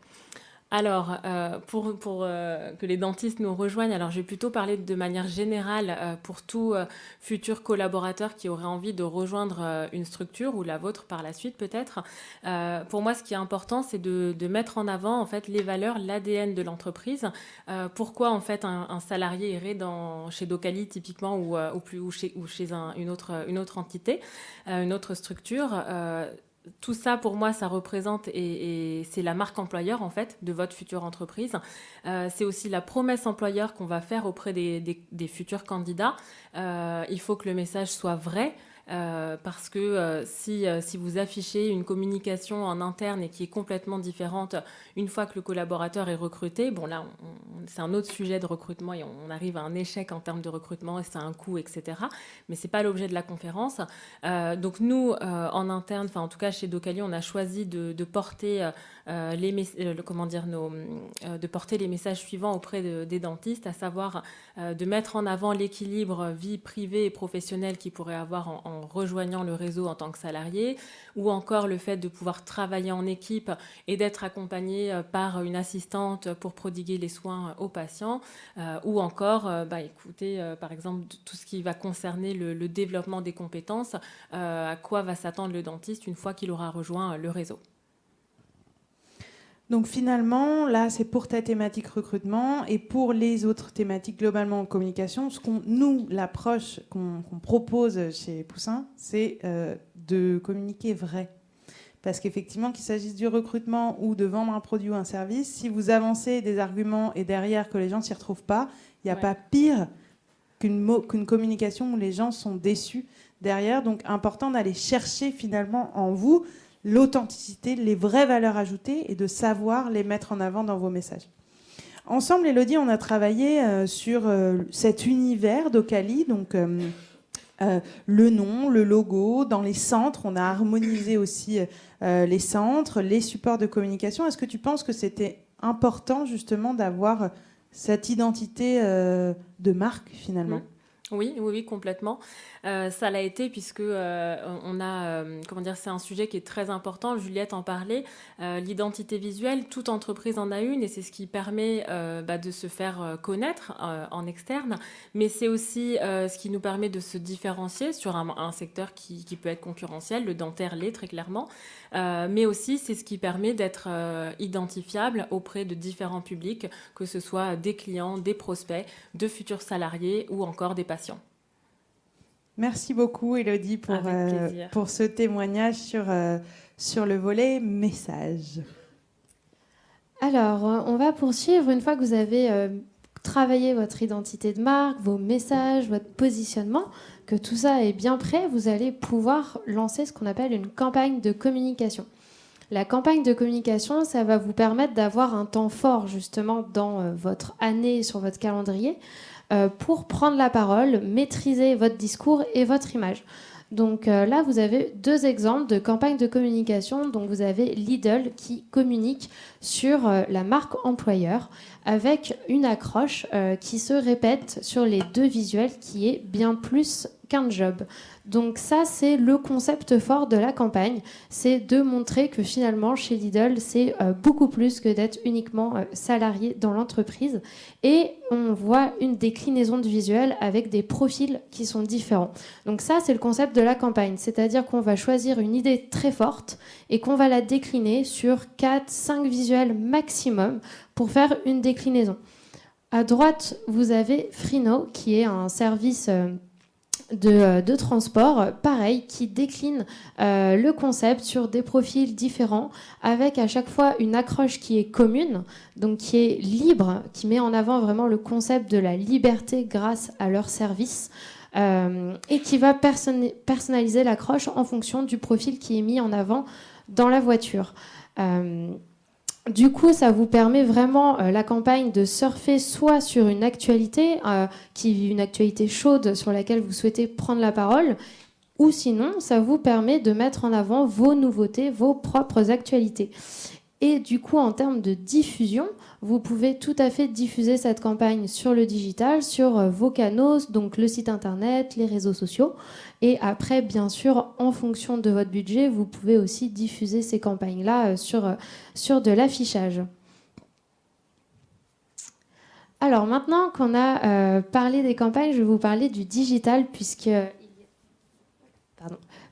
Alors, pour que les dentistes nous rejoignent, alors je vais plutôt parler de manière générale pour tout futur collaborateur qui aurait envie de rejoindre une structure ou la vôtre par la suite peut-être. Pour moi, ce qui est important, c'est de mettre en avant en fait les valeurs, l'ADN de l'entreprise. Pourquoi en fait un salarié irait chez Docali typiquement ou chez une autre entité, une autre structure. Tout ça, pour moi, ça représente et c'est la marque employeur, en fait, de votre future entreprise. C'est aussi la promesse employeur qu'on va faire auprès des futurs candidats. Il faut que le message soit vrai. parce que si vous affichez une communication en interne et qui est complètement différente une fois que le collaborateur est recruté, bon là, c'est un autre sujet de recrutement et on arrive à un échec en termes de recrutement et c'est un coût, etc. Mais c'est pas l'objet de la conférence. Donc nous, en interne, enfin en tout cas chez Docali, on a choisi de porter de porter les messages suivants auprès des dentistes, à savoir de mettre en avant l'équilibre vie privée et professionnelle qu'ils pourraient avoir en rejoignant le réseau en tant que salarié, ou encore le fait de pouvoir travailler en équipe et d'être accompagné par une assistante pour prodiguer les soins aux patients, ou encore par exemple tout ce qui va concerner le développement des compétences, à quoi va s'attendre le dentiste une fois qu'il aura rejoint le réseau. Donc finalement, là, c'est pour ta thématique recrutement et pour les autres thématiques globalement en communication. L'approche qu'on propose chez Poussin, c'est de communiquer vrai. Parce qu'effectivement, qu'il s'agisse du recrutement ou de vendre un produit ou un service, si vous avancez des arguments et derrière que les gens ne s'y retrouvent pas, il n'y a pas pire qu'une communication où les gens sont déçus derrière. Donc important d'aller chercher finalement en vous l'authenticité, les vraies valeurs ajoutées et de savoir les mettre en avant dans vos messages. Ensemble, Élodie, on a travaillé sur cet univers Docali, donc le nom, le logo, dans les centres. On a harmonisé aussi les centres, les supports de communication. Est-ce que tu penses que c'était important justement d'avoir cette identité de marque finalement ? Oui, complètement. Ça l'a été puisque on a, c'est un sujet qui est très important. Juliette en parlait. L'identité visuelle, toute entreprise en a une et c'est ce qui permet de se faire connaître en externe. Mais c'est aussi ce qui nous permet de se différencier sur un secteur qui peut être concurrentiel. Le dentaire l'est très clairement. Mais aussi, c'est ce qui permet d'être identifiable auprès de différents publics, que ce soit des clients, des prospects, de futurs salariés ou encore des patients. Merci beaucoup, Élodie, pour ce témoignage sur le volet message. Alors, on va poursuivre. Une fois que vous avez travaillé votre identité de marque, vos messages, votre positionnement, que tout ça est bien prêt, vous allez pouvoir lancer ce qu'on appelle une campagne de communication. La campagne de communication, ça va vous permettre d'avoir un temps fort justement dans votre année, sur votre calendrier, pour prendre la parole, maîtriser votre discours et votre image. Donc là, vous avez 2 exemples de campagnes de communication. Donc vous avez Lidl qui communique sur la marque employeur avec une accroche qui se répète sur les 2 visuels qui est bien plus qu'un job. Donc ça, c'est le concept fort de la campagne, c'est de montrer que finalement, chez Lidl, c'est beaucoup plus que d'être uniquement salarié dans l'entreprise. Et on voit une déclinaison de visuel avec des profils qui sont différents. Donc ça, c'est le concept de la campagne, c'est-à-dire qu'on va choisir une idée très forte et qu'on va la décliner sur 4-5 visuels maximum pour faire une déclinaison. À droite, vous avez Frino, qui est un service de transport, pareil, qui décline le concept sur des profils différents, avec à chaque fois une accroche qui est commune, donc qui est libre, qui met en avant vraiment le concept de la liberté grâce à leur service, et qui va personnaliser l'accroche en fonction du profil qui est mis en avant dans la voiture. Du coup, ça vous permet vraiment, la campagne, de surfer soit sur une actualité, une actualité chaude sur laquelle vous souhaitez prendre la parole, ou sinon, ça vous permet de mettre en avant vos nouveautés, vos propres actualités. Et du coup, en termes de diffusion, vous pouvez tout à fait diffuser cette campagne sur le digital, sur vos canaux, donc le site internet, les réseaux sociaux. Et après, bien sûr, en fonction de votre budget, vous pouvez aussi diffuser ces campagnes-là sur de l'affichage. Alors maintenant qu'on a parlé des campagnes, je vais vous parler du digital,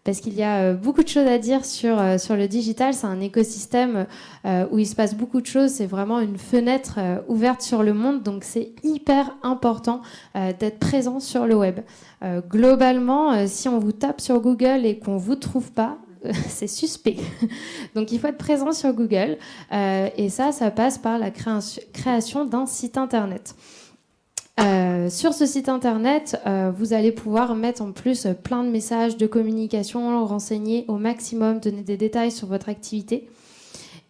parce qu'il y a beaucoup de choses à dire sur le digital. C'est un écosystème où il se passe beaucoup de choses. C'est vraiment une fenêtre ouverte sur le monde. Donc, c'est hyper important d'être présent sur le web. Globalement, si on vous tape sur Google et qu'on ne vous trouve pas, c'est suspect. Donc, il faut être présent sur Google. Et ça passe par la création d'un site internet. Sur ce site internet, vous allez pouvoir mettre en plus plein de messages de communication, renseigner au maximum, donner des détails sur votre activité.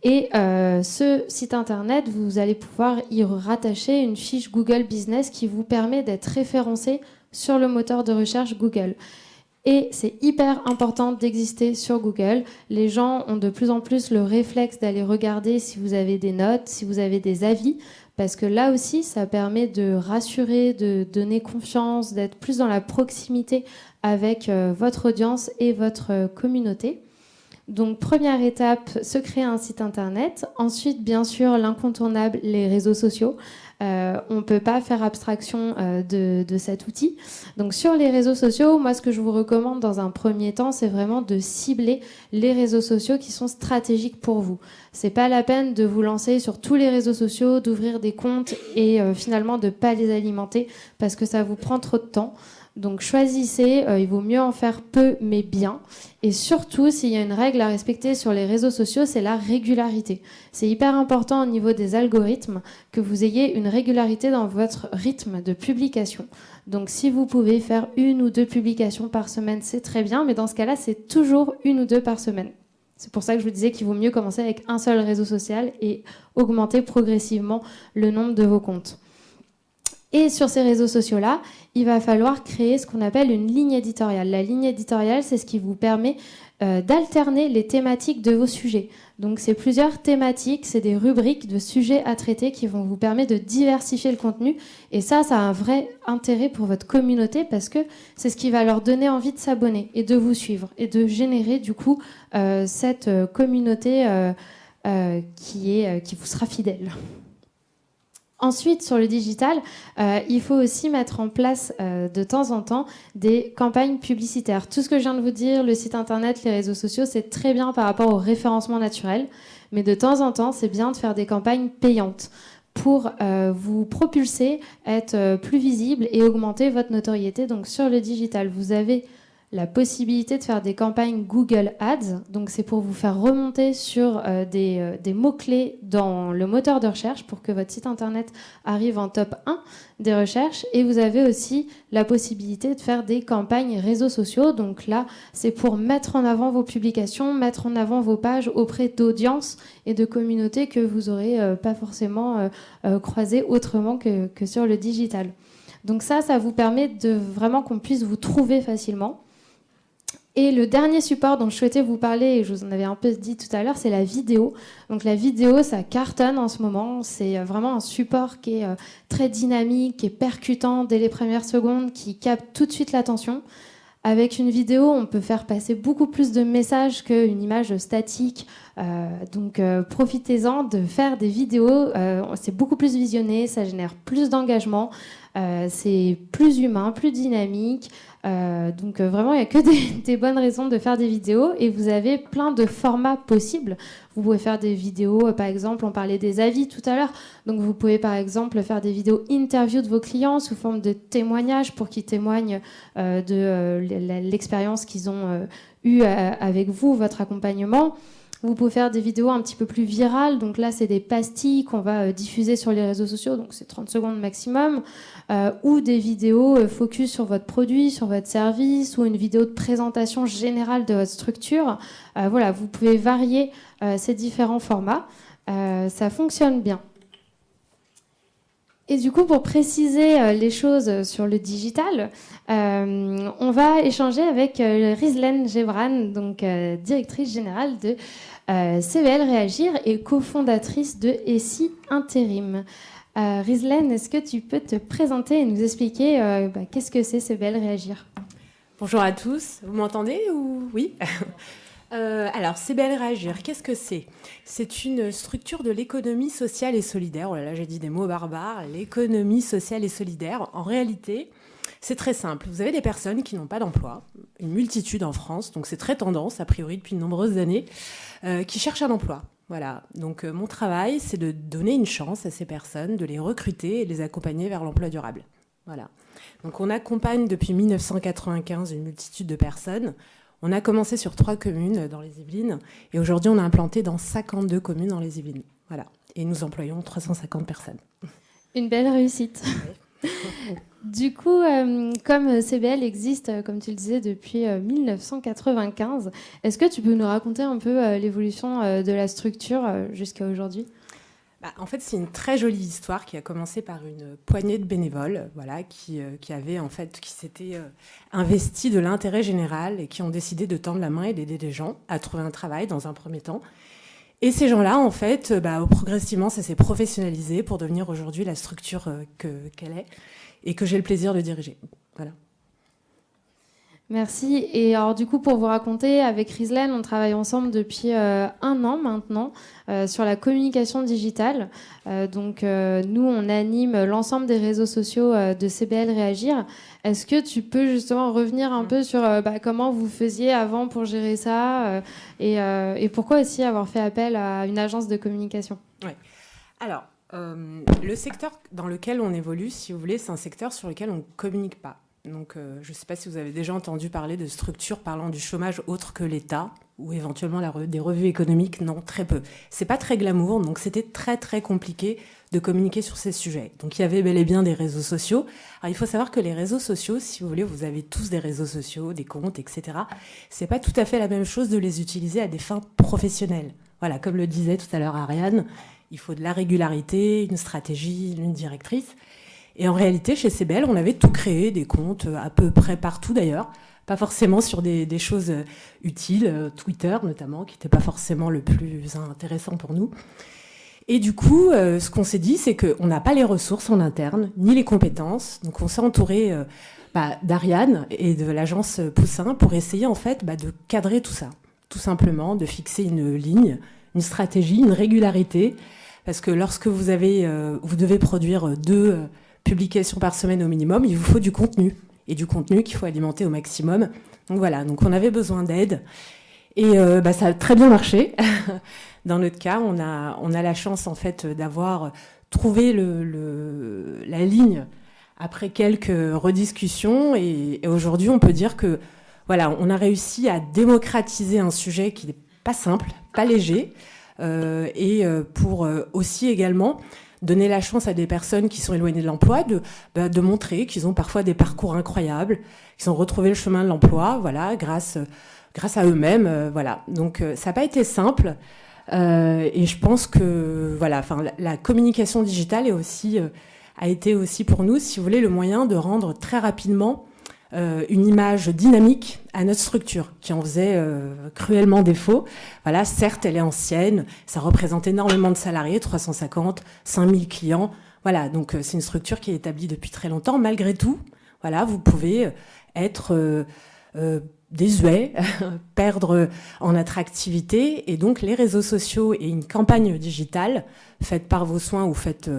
Et ce site internet, vous allez pouvoir y rattacher une fiche Google Business qui vous permet d'être référencé sur le moteur de recherche Google. Et c'est hyper important d'exister sur Google. Les gens ont de plus en plus le réflexe d'aller regarder si vous avez des notes, si vous avez des avis, parce que là aussi, ça permet de rassurer, de donner confiance, d'être plus dans la proximité avec votre audience et votre communauté. Donc, première étape, se créer un site internet. Ensuite, bien sûr, l'incontournable, les réseaux sociaux. On ne peut pas faire abstraction de cet outil. Donc, sur les réseaux sociaux, moi, ce que je vous recommande dans un premier temps, c'est vraiment de cibler les réseaux sociaux qui sont stratégiques pour vous. C'est pas la peine de vous lancer sur tous les réseaux sociaux, d'ouvrir des comptes et finalement de ne pas les alimenter parce que ça vous prend trop de temps. Donc choisissez, il vaut mieux en faire peu mais bien. Et surtout, s'il y a une règle à respecter sur les réseaux sociaux, c'est la régularité. C'est hyper important au niveau des algorithmes que vous ayez une régularité dans votre rythme de publication. Donc si vous pouvez faire 1 ou 2 publications par semaine, c'est très bien, mais dans ce cas-là, c'est toujours 1 ou 2 par semaine. C'est pour ça que je vous disais qu'il vaut mieux commencer avec un seul réseau social et augmenter progressivement le nombre de vos comptes. Et sur ces réseaux sociaux-là, il va falloir créer ce qu'on appelle une ligne éditoriale. La ligne éditoriale, c'est ce qui vous permet d'alterner les thématiques de vos sujets. Donc, c'est plusieurs thématiques, c'est des rubriques de sujets à traiter qui vont vous permettre de diversifier le contenu. Et ça a un vrai intérêt pour votre communauté parce que c'est ce qui va leur donner envie de s'abonner et de vous suivre et de générer du coup cette communauté qui vous sera fidèle. Ensuite, sur le digital, il faut aussi mettre en place de temps en temps des campagnes publicitaires. Tout ce que je viens de vous dire, le site internet, les réseaux sociaux, c'est très bien par rapport au référencement naturel. Mais de temps en temps, c'est bien de faire des campagnes payantes pour vous propulser, être plus visible et augmenter votre notoriété. Donc sur le digital, vous avez la possibilité de faire des campagnes Google Ads. Donc, c'est pour vous faire remonter sur des mots-clés dans le moteur de recherche pour que votre site internet arrive en top 1 des recherches. Et vous avez aussi la possibilité de faire des campagnes réseaux sociaux. Donc là, c'est pour mettre en avant vos publications, mettre en avant vos pages auprès d'audiences et de communautés que vous n'aurez pas forcément croisées autrement que sur le digital. Donc ça vous permet de vraiment qu'on puisse vous trouver facilement. Et le dernier support dont je souhaitais vous parler, et je vous en avais un peu dit tout à l'heure, c'est la vidéo. Donc la vidéo, ça cartonne en ce moment. C'est vraiment un support qui est très dynamique, qui est percutant dès les premières secondes, qui capte tout de suite l'attention. Avec une vidéo, on peut faire passer beaucoup plus de messages qu'une image statique. Donc profitez-en de faire des vidéos. C'est beaucoup plus visionné, ça génère plus d'engagement. C'est plus humain, plus dynamique. Donc vraiment, il n'y a que des bonnes raisons de faire des vidéos et vous avez plein de formats possibles. Vous pouvez faire des vidéos, par exemple, on parlait des avis tout à l'heure, donc vous pouvez par exemple faire des vidéos interview de vos clients sous forme de témoignages pour qu'ils témoignent de l'expérience qu'ils ont eue avec vous, votre accompagnement. Vous pouvez faire des vidéos un petit peu plus virales. Donc là, c'est des pastilles qu'on va diffuser sur les réseaux sociaux. Donc c'est 30 secondes maximum. Ou des vidéos focus sur votre produit, sur votre service, ou une vidéo de présentation générale de votre structure. Voilà, vous pouvez varier ces différents formats. Ça fonctionne bien. Et du coup, pour préciser les choses sur le digital, on va échanger avec Rizlen Gebran, donc directrice générale de CVL Réagir et cofondatrice de ESI Intérim. Rizlen, est-ce que tu peux te présenter et nous expliquer qu'est-ce que c'est CVL Réagir ? Bonjour à tous, vous m'entendez ou oui ? Alors, CVL Réagir, qu'est-ce que c'est ? C'est une structure de l'économie sociale et solidaire. Oh là là, j'ai dit des mots barbares. L'économie sociale et solidaire, en réalité, c'est très simple. Vous avez des personnes qui n'ont pas d'emploi, une multitude en France, donc c'est très tendance, a priori, depuis de nombreuses années, qui cherchent un emploi. Voilà, donc mon travail, c'est de donner une chance à ces personnes, de les recruter et de les accompagner vers l'emploi durable. Voilà. Donc on accompagne depuis 1995 une multitude de personnes. On a commencé sur 3 communes dans les Yvelines et aujourd'hui on a implanté dans 52 communes dans les Yvelines. Voilà. Et nous employons 350 personnes. Une belle réussite. Du coup, comme CBL existe, comme tu le disais, depuis 1995, est-ce que tu peux nous raconter un peu l'évolution de la structure jusqu'à aujourd'hui ? En fait, c'est une très jolie histoire qui a commencé par une poignée de bénévoles, voilà, qui s'étaient investis de l'intérêt général et qui ont décidé de tendre la main et d'aider des gens à trouver un travail dans un premier temps. Et ces gens-là, en fait, progressivement, ça s'est professionnalisé pour devenir aujourd'hui la structure qu'elle est et que j'ai le plaisir de diriger. Voilà. Merci. Et alors du coup, pour vous raconter, avec Rizlen, on travaille ensemble depuis 1 an maintenant sur la communication digitale. Nous, on anime l'ensemble des réseaux sociaux de CBL Réagir. Est-ce que tu peux justement revenir un peu sur comment vous faisiez avant pour gérer ça et pourquoi aussi avoir fait appel à une agence de communication ? Ouais. Alors, le secteur dans lequel on évolue, si vous voulez, c'est un secteur sur lequel on ne communique pas. Donc, je ne sais pas si vous avez déjà entendu parler de structures parlant du chômage autre que l'État ou éventuellement des revues économiques. Non, très peu. C'est pas très glamour, donc c'était très très compliqué de communiquer sur ces sujets. Donc, il y avait bel et bien des réseaux sociaux. Alors, il faut savoir que les réseaux sociaux, si vous voulez, vous avez tous des réseaux sociaux, des comptes, etc. C'est pas tout à fait la même chose de les utiliser à des fins professionnelles. Voilà, comme le disait tout à l'heure Ariane, il faut de la régularité, une stratégie, une directrice. Et en réalité, chez CBL, on avait tout créé, des comptes à peu près partout d'ailleurs, pas forcément sur des choses utiles, Twitter notamment, qui n'était pas forcément le plus intéressant pour nous. Et du coup, ce qu'on s'est dit, c'est qu'on n'a pas les ressources en interne, ni les compétences. Donc on s'est entouré d'Ariane et de l'agence Poussin pour essayer en fait de cadrer tout ça, tout simplement, de fixer une ligne, une stratégie, une régularité. Parce que lorsque vous devez produire 2 publications par semaine au minimum, il vous faut du contenu. Et du contenu qu'il faut alimenter au maximum. Donc voilà, donc on avait besoin d'aide. Et ça a très bien marché. Dans notre cas, on a la chance en fait d'avoir trouvé la ligne après quelques rediscussions. Et aujourd'hui, on peut dire que voilà, on a réussi à démocratiser un sujet qui n'est pas simple, pas léger, pour aussi également donner la chance à des personnes qui sont éloignées de l'emploi de montrer qu'ils ont parfois des parcours incroyables, qu'ils ont retrouvé le chemin de l'emploi, voilà, grâce à eux-mêmes, voilà. Donc ça n'a pas été simple, et je pense que voilà, la communication digitale a été aussi pour nous, si vous voulez, le moyen de rendre très rapidement une image dynamique à notre structure qui en faisait cruellement défaut. Voilà, certes, elle est ancienne, ça représente énormément de salariés, 350, 5000 clients. Voilà, donc c'est une structure qui est établie depuis très longtemps. Malgré tout, voilà, vous pouvez être désuet, perdre en attractivité. Et donc, les réseaux sociaux et une campagne digitale faite par vos soins ou faite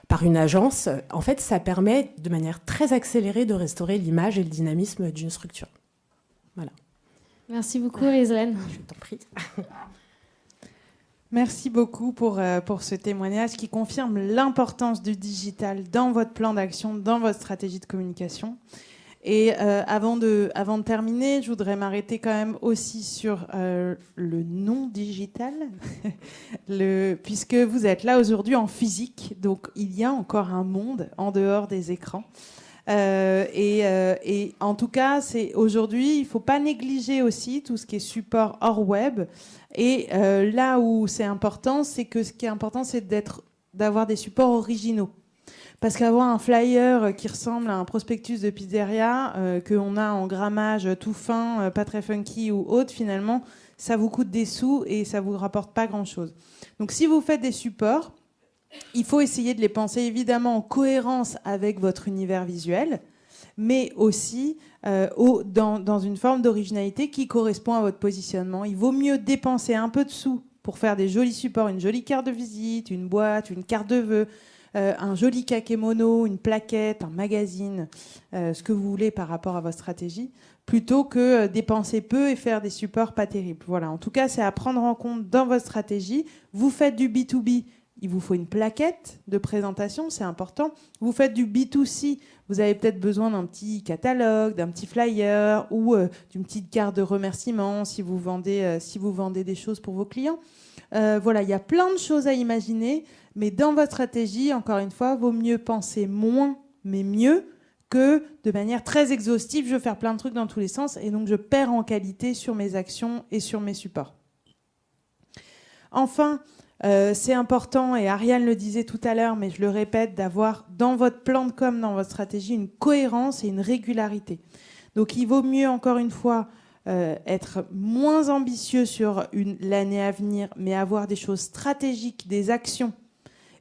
par une agence, en fait, ça permet de manière très accélérée de restaurer l'image et le dynamisme d'une structure. Voilà. Merci beaucoup, Rizlen. Je t'en prie. Merci beaucoup pour ce témoignage qui confirme l'importance du digital dans votre plan d'action, dans votre stratégie de communication. Et avant de terminer, je voudrais m'arrêter quand même aussi sur le non digital, puisque vous êtes là aujourd'hui en physique, donc il y a encore un monde en dehors des écrans. Et en tout cas, aujourd'hui, il ne faut pas négliger aussi tout ce qui est support hors web. Et là où c'est important, c'est que ce qui est important, c'est d'avoir des supports originaux. Parce qu'avoir un flyer qui ressemble à un prospectus de pizzeria, qu'on a en grammage tout fin, pas très funky ou autre, finalement, ça vous coûte des sous et ça ne vous rapporte pas grand-chose. Donc si vous faites des supports, il faut essayer de les penser évidemment en cohérence avec votre univers visuel, mais aussi dans une forme d'originalité qui correspond à votre positionnement. Il vaut mieux dépenser un peu de sous pour faire des jolis supports, une jolie carte de visite, une boîte, une carte de vœux, un joli kakémono, une plaquette, un magazine, ce que vous voulez par rapport à votre stratégie, plutôt que dépenser peu et faire des supports pas terribles. Voilà. En tout cas, c'est à prendre en compte dans votre stratégie. Vous faites du B2B, il vous faut une plaquette de présentation, c'est important. Vous faites du B2C, vous avez peut-être besoin d'un petit catalogue, d'un petit flyer ou d'une petite carte de remerciement si vous vendez des choses pour vos clients. Voilà, il y a plein de choses à imaginer, mais dans votre stratégie, encore une fois, vaut mieux penser moins mais mieux que de manière très exhaustive, je veux faire plein de trucs dans tous les sens et donc je perds en qualité sur mes actions et sur mes supports. Enfin, c'est important, et Ariane le disait tout à l'heure, mais je le répète, d'avoir dans votre plan de com, dans votre stratégie, une cohérence et une régularité. Donc il vaut mieux, encore une fois, être moins ambitieux sur l'année à venir, mais avoir des choses stratégiques, des actions,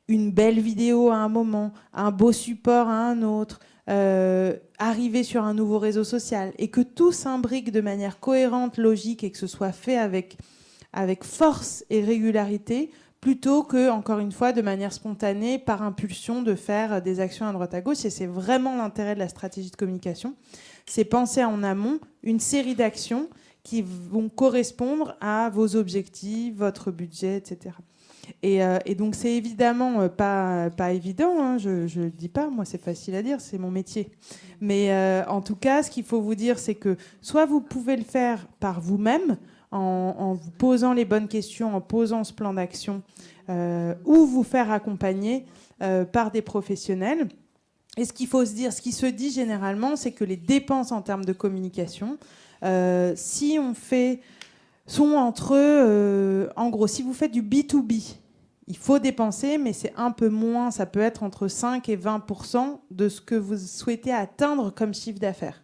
une belle vidéo à un moment, un beau support à un autre, arriver sur un nouveau réseau social, et que tout s'imbrique de manière cohérente, logique, et que ce soit fait avec force et régularité, plutôt que, encore une fois, de manière spontanée, par impulsion, de faire des actions à droite à gauche. Et c'est vraiment l'intérêt de la stratégie de communication. C'est penser en amont une série d'actions qui vont correspondre à vos objectifs, votre budget, etc. Et donc, c'est évidemment pas évident, hein, je ne le dis pas, moi c'est facile à dire, c'est mon métier. Mais en tout cas, ce qu'il faut vous dire, c'est que soit vous pouvez le faire par vous-même, en vous posant les bonnes questions, en posant ce plan d'action, ou vous faire accompagner par des professionnels. Et ce qu'il faut se dire, ce qui se dit généralement, c'est que les dépenses en termes de communication, si on fait, sont entre, en gros, si vous faites du B2B, il faut dépenser, mais c'est un peu moins, ça peut être entre 5 et 20% de ce que vous souhaitez atteindre comme chiffre d'affaires.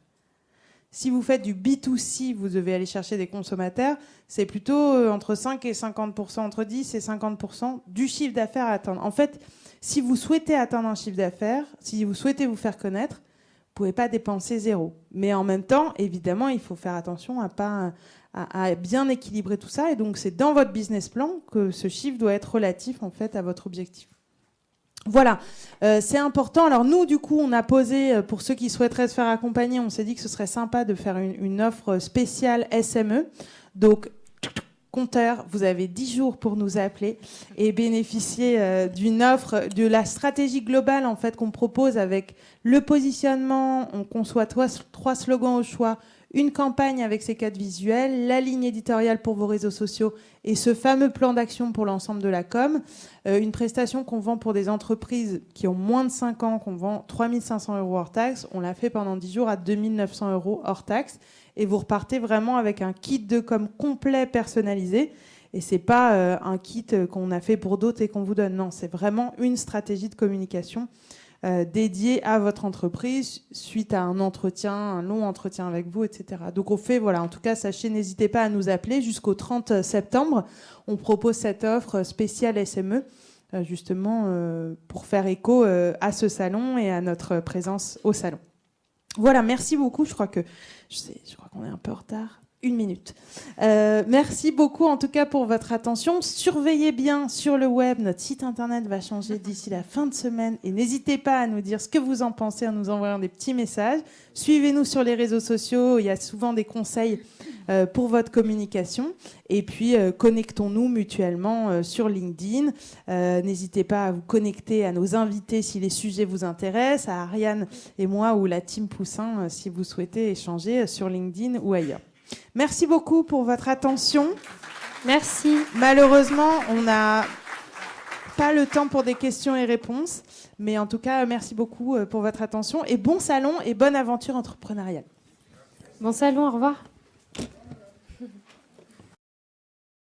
Si vous faites du B2C, vous devez aller chercher des consommateurs, c'est plutôt entre 5 et 50%, entre 10 et 50% du chiffre d'affaires à atteindre. En fait, si vous souhaitez atteindre un chiffre d'affaires, si vous souhaitez vous faire connaître, vous ne pouvez pas dépenser zéro. Mais en même temps, évidemment, il faut faire attention à bien équilibrer tout ça. Et donc, c'est dans votre business plan que ce chiffre doit être relatif en fait, à votre objectif. Voilà, c'est important. Alors nous, du coup, on a posé, pour ceux qui souhaiteraient se faire accompagner, on s'est dit que ce serait sympa de faire une offre spéciale SME. Donc, compteur, vous avez 10 jours pour nous appeler et bénéficier d'une offre, de la stratégie globale en fait qu'on propose avec le positionnement. On conçoit 3 slogans au choix, une campagne avec ses 4 visuels, la ligne éditoriale pour vos réseaux sociaux et ce fameux plan d'action pour l'ensemble de la com. Une prestation qu'on vend pour des entreprises qui ont moins de 5 ans, qu'on vend 3 500 € hors taxe. On l'a fait pendant 10 jours à 2 900 € hors taxe. Et vous repartez vraiment avec un kit de com complet personnalisé. Et c'est pas un kit qu'on a fait pour d'autres et qu'on vous donne. Non, c'est vraiment une stratégie de communication dédiée à votre entreprise suite à un entretien, un long entretien avec vous, etc. Donc on fait, voilà, en tout cas, sachez, n'hésitez pas à nous appeler jusqu'au 30 septembre. On propose cette offre spéciale SME, justement, pour faire écho à ce salon et à notre présence au salon. Voilà, merci beaucoup. Je crois qu'on est un peu en retard. 1 minute. Merci beaucoup en tout cas pour votre attention. Surveillez bien sur le web, notre site internet va changer d'ici la fin de semaine et n'hésitez pas à nous dire ce que vous en pensez en nous envoyant des petits messages. Suivez-nous sur les réseaux sociaux, il y a souvent des conseils pour votre communication et puis connectons-nous mutuellement sur LinkedIn. N'hésitez pas à vous connecter à nos invités si les sujets vous intéressent, à Ariane et moi ou la team Poussin si vous souhaitez échanger sur LinkedIn ou ailleurs. Merci beaucoup pour votre attention. Merci. Malheureusement, on n'a pas le temps pour des questions et réponses. Mais en tout cas, merci beaucoup pour votre attention. Et bon salon et bonne aventure entrepreneuriale. Bon salon, au revoir.